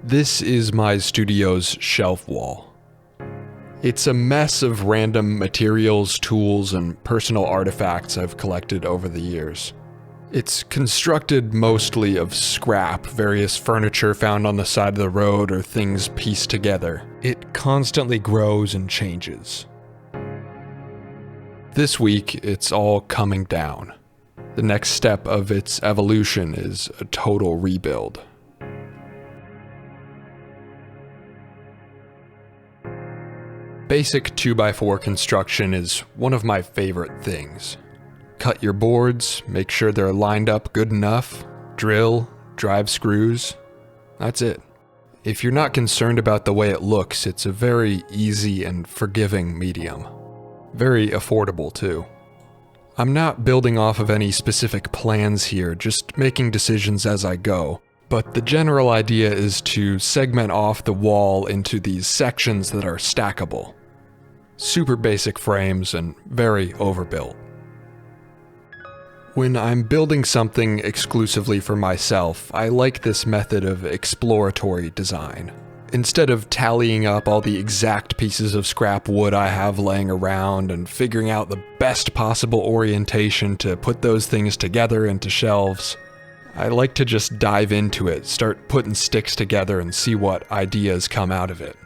This is my studio's shelf wall. It's a mess of random materials, tools, and personal artifacts I've collected over the years. It's constructed mostly of scrap, various furniture found on the side of the road or things pieced together. It constantly grows and changes. This week, it's all coming down. The next step of its evolution is a total rebuild. Basic 2x4 construction is one of my favorite things. Cut your boards, make sure they're lined up good enough, drill, drive screws. That's it. If you're not concerned about the way it looks, it's a very easy and forgiving medium. Very affordable too. I'm not building off of any specific plans here, just making decisions as I go. But the general idea is to segment off the wall into these sections that are stackable. Super basic frames and very overbuilt. When I'm building something exclusively for myself, I like this method of exploratory design. Instead of tallying up all the exact pieces of scrap wood I have laying around and figuring out the best possible orientation to put those things together into shelves, I like to just dive into it, start putting sticks together and see what ideas come out of it.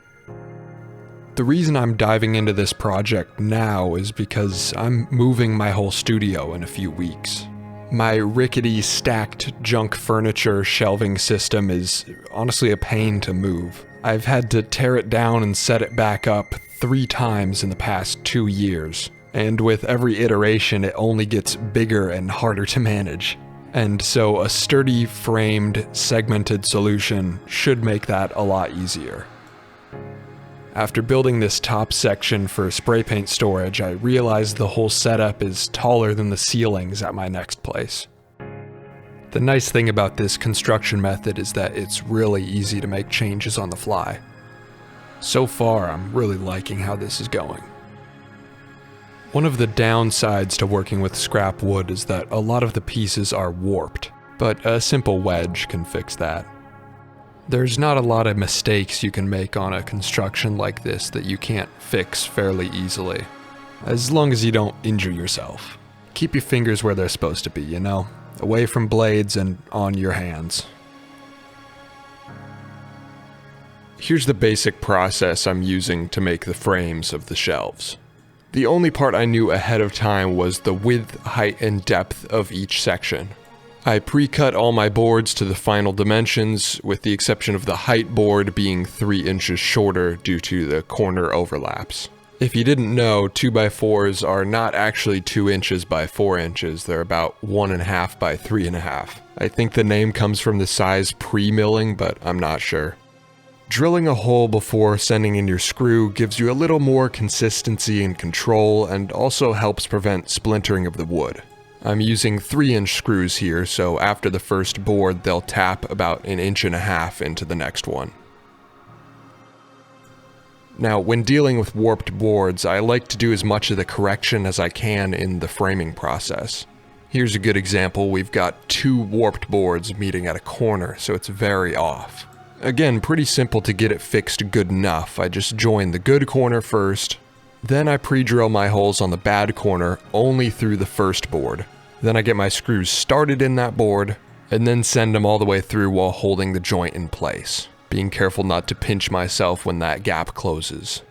The reason I'm diving into this project now is because I'm moving my whole studio in a few weeks. My rickety, stacked junk furniture shelving system is honestly a pain to move. I've had to tear it down and set it back up 3 times in the past 2 years, and with every iteration it only gets bigger and harder to manage. And so a sturdy, framed, segmented solution should make that a lot easier. After building this top section for spray paint storage, I realized the whole setup is taller than the ceilings at my next place. The nice thing about this construction method is that it's really easy to make changes on the fly. So far, I'm really liking how this is going. One of the downsides to working with scrap wood is that a lot of the pieces are warped, but a simple wedge can fix that. There's not a lot of mistakes you can make on a construction like this that you can't fix fairly easily, as long as you don't injure yourself. Keep your fingers where they're supposed to be, you know? Away from blades and on your hands. Here's the basic process I'm using to make the frames of the shelves. The only part I knew ahead of time was the width, height, and depth of each section. I pre-cut all my boards to the final dimensions, with the exception of the height board being 3 inches shorter due to the corner overlaps. If you didn't know, 2x4s are not actually 2 inches by 4 inches, they're about 1.5 by 3.5. I think the name comes from the size pre-milling, but I'm not sure. Drilling a hole before sending in your screw gives you a little more consistency and control, and also helps prevent splintering of the wood. I'm using 3-inch screws here, so after the first board they'll tap about 1.5 inches into the next one. Now, when dealing with warped boards, I like to do as much of the correction as I can in the framing process. Here's a good example. We've got 2 warped boards meeting at a corner, so it's very off. Again, pretty simple to get it fixed good enough. I just join the good corner first, then I pre-drill my holes on the bad corner only through the first board. Then I get my screws started in that board, and then send them all the way through while holding the joint in place, being careful not to pinch myself when that gap closes.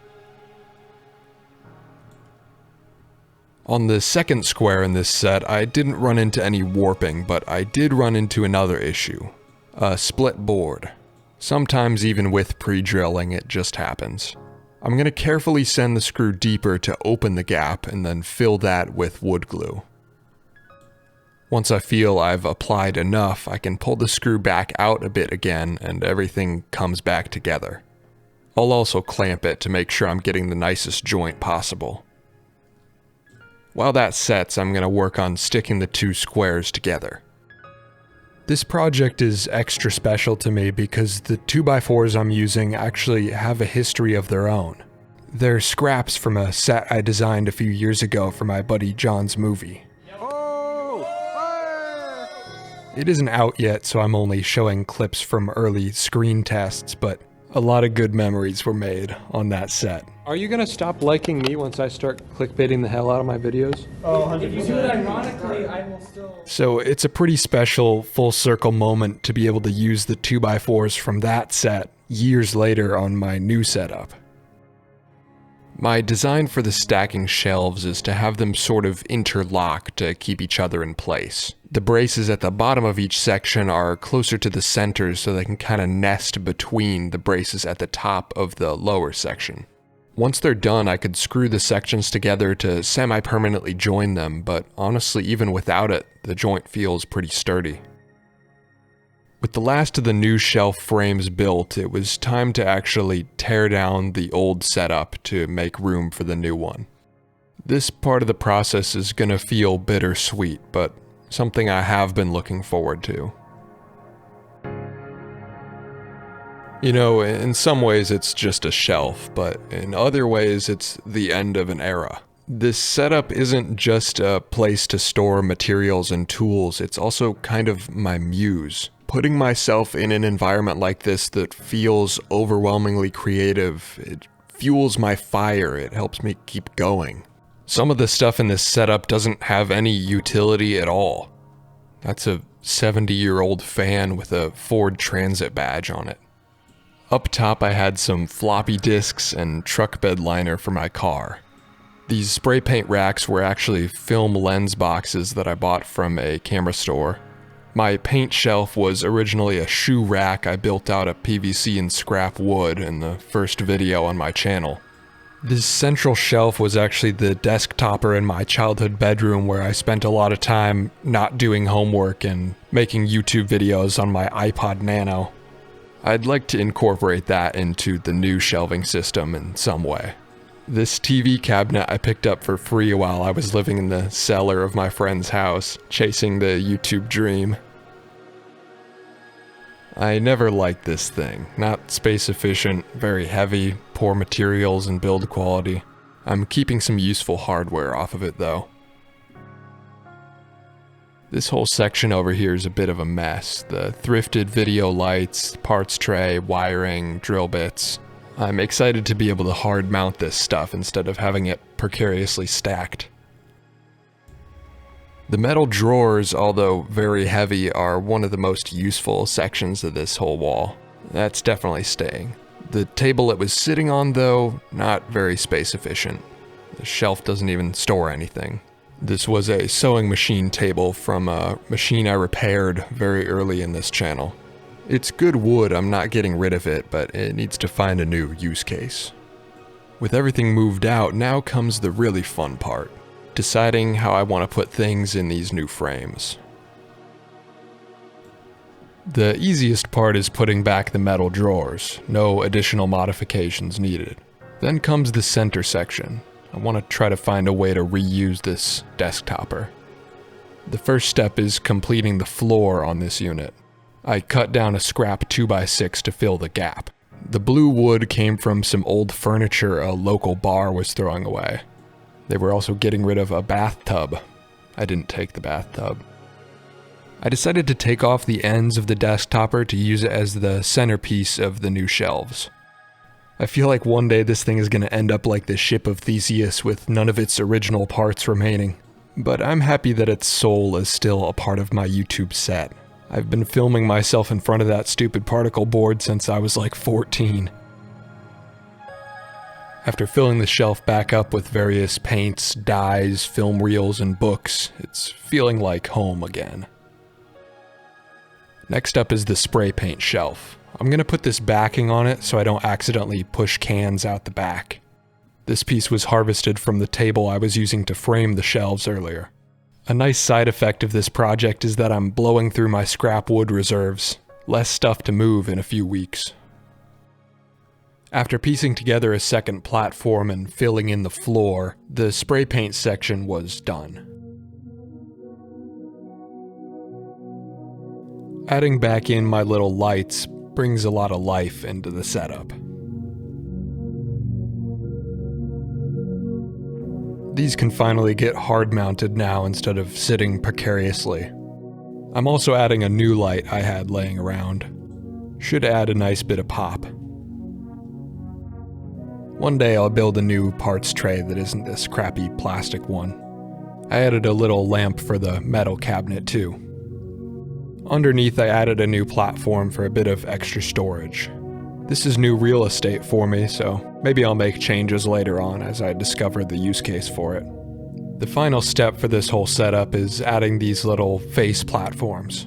On the second square in this set, I didn't run into any warping, but I did run into another issue. A split board. Sometimes even with pre-drilling, it just happens. I'm going to carefully send the screw deeper to open the gap and then fill that with wood glue. Once I feel I've applied enough, I can pull the screw back out a bit again and everything comes back together. I'll also clamp it to make sure I'm getting the nicest joint possible. While that sets, I'm going to work on sticking the 2 squares together. This project is extra special to me because the 2x4s I'm using actually have a history of their own. They're scraps from a set I designed a few years ago for my buddy John's movie. It isn't out yet, so I'm only showing clips from early screen tests, but a lot of good memories were made on that set. Are you gonna stop liking me once I start clickbaiting the hell out of my videos? Oh, 100%. If you do it ironically, I will still... So it's a pretty special full circle moment to be able to use the 2x4s from that set years later on my new setup. My design for the stacking shelves is to have them sort of interlock to keep each other in place. The braces at the bottom of each section are closer to the center so they can kind of nest between the braces at the top of the lower section. Once they're done, I could screw the sections together to semi-permanently join them, but honestly, even without it, the joint feels pretty sturdy. With the last of the new shelf frames built, it was time to actually tear down the old setup to make room for the new one. This part of the process is gonna feel bittersweet, but something I have been looking forward to. You know, in some ways it's just a shelf, but in other ways it's the end of an era. This setup isn't just a place to store materials and tools, it's also kind of my muse. Putting myself in an environment like this that feels overwhelmingly creative, it fuels my fire, it helps me keep going. Some of the stuff in this setup doesn't have any utility at all. That's a 70-year-old fan with a Ford Transit badge on it. Up top I had some floppy disks and truck bed liner for my car. These spray paint racks were actually film lens boxes that I bought from a camera store. My paint shelf was originally a shoe rack I built out of PVC and scrap wood in the first video on my channel. This central shelf was actually the desk topper in my childhood bedroom where I spent a lot of time not doing homework and making YouTube videos on my iPod Nano. I'd like to incorporate that into the new shelving system in some way. This TV cabinet I picked up for free while I was living in the cellar of my friend's house, chasing the YouTube dream. I never liked this thing. Not space efficient, very heavy, poor materials and build quality. I'm keeping some useful hardware off of it though. This whole section over here is a bit of a mess. The thrifted video lights, parts tray, wiring, drill bits. I'm excited to be able to hard mount this stuff instead of having it precariously stacked. The metal drawers, although very heavy, are one of the most useful sections of this whole wall. That's definitely staying. The table it was sitting on, though, not very space efficient. The shelf doesn't even store anything. This was a sewing machine table from a machine I repaired very early in this channel. It's good wood, I'm not getting rid of it, but it needs to find a new use case. With everything moved out, now comes the really fun part. Deciding how I want to put things in these new frames. The easiest part is putting back the metal drawers, no additional modifications needed. Then comes the center section. I want to try to find a way to reuse this desk topper. The first step is completing the floor on this unit. I cut down a scrap 2x6 to fill the gap. The blue wood came from some old furniture a local bar was throwing away. They were also getting rid of a bathtub. I didn't take the bathtub. I decided to take off the ends of the desk topper to use it as the centerpiece of the new shelves. I feel like one day this thing is going to end up like the ship of Theseus with none of its original parts remaining. But I'm happy that its soul is still a part of my YouTube set. I've been filming myself in front of that stupid particle board since I was like 14. After filling the shelf back up with various paints, dyes, film reels, and books, it's feeling like home again. Next up is the spray paint shelf. I'm gonna put this backing on it so I don't accidentally push cans out the back. This piece was harvested from the table I was using to frame the shelves earlier. A nice side effect of this project is that I'm blowing through my scrap wood reserves. Less stuff to move in a few weeks. After piecing together a second platform and filling in the floor, the spray paint section was done. Adding back in my little lights brings a lot of life into the setup. These can finally get hard mounted now instead of sitting precariously. I'm also adding a new light I had laying around. Should add a nice bit of pop. One day I'll build a new parts tray that isn't this crappy plastic one. I added a little lamp for the metal cabinet too. Underneath I added a new platform for a bit of extra storage. This is new real estate for me, so maybe I'll make changes later on as I discover the use case for it. The final step for this whole setup is adding these little face platforms.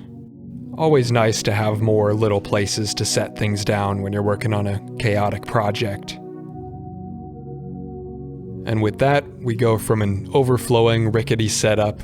Always nice to have more little places to set things down when you're working on a chaotic project. And with that, we go from an overflowing, rickety setup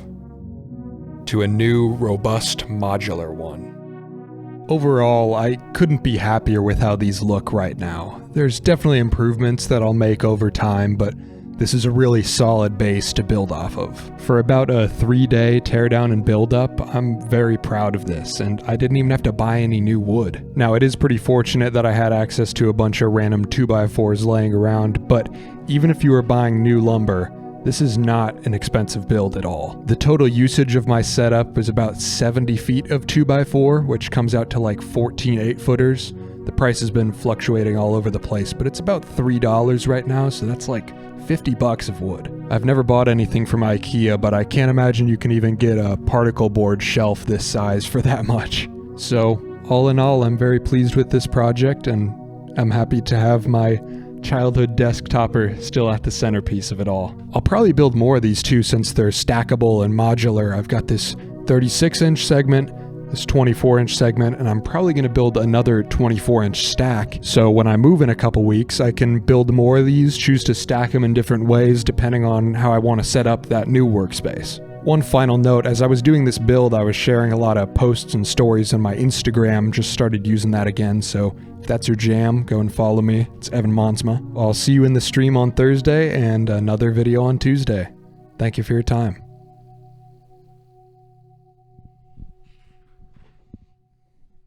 to a new, robust, modular one. Overall, I couldn't be happier with how these look right now. There's definitely improvements that I'll make over time, but this is a really solid base to build off of. For about a 3-day teardown and build up, I'm very proud of this, and I didn't even have to buy any new wood. Now, it is pretty fortunate that I had access to a bunch of random 2x4s laying around, but even if you were buying new lumber, this is not an expensive build at all. The total usage of my setup is about 70 feet of 2x4, which comes out to like 14 8-footers. The price has been fluctuating all over the place, but it's about $3 right now, so that's like $50 of wood. I've never bought anything from IKEA, but I can't imagine you can even get a particle board shelf this size for that much. So, all in all, I'm very pleased with this project, and I'm happy to have my childhood desktopper still at the centerpiece of it all. I'll probably build more of these too since they're stackable and modular. I've got this 36-inch segment, this 24-inch segment, and I'm probably going to build another 24-inch stack. So when I move in a couple weeks, I can build more of these, choose to stack them in different ways depending on how I want to set up that new workspace. One final note, as I was doing this build, I was sharing a lot of posts and stories on my Instagram, just started using that again, so if that's your jam, go and follow me. It's Evan Monsma. I'll see you in the stream on Thursday and another video on Tuesday. Thank you for your time.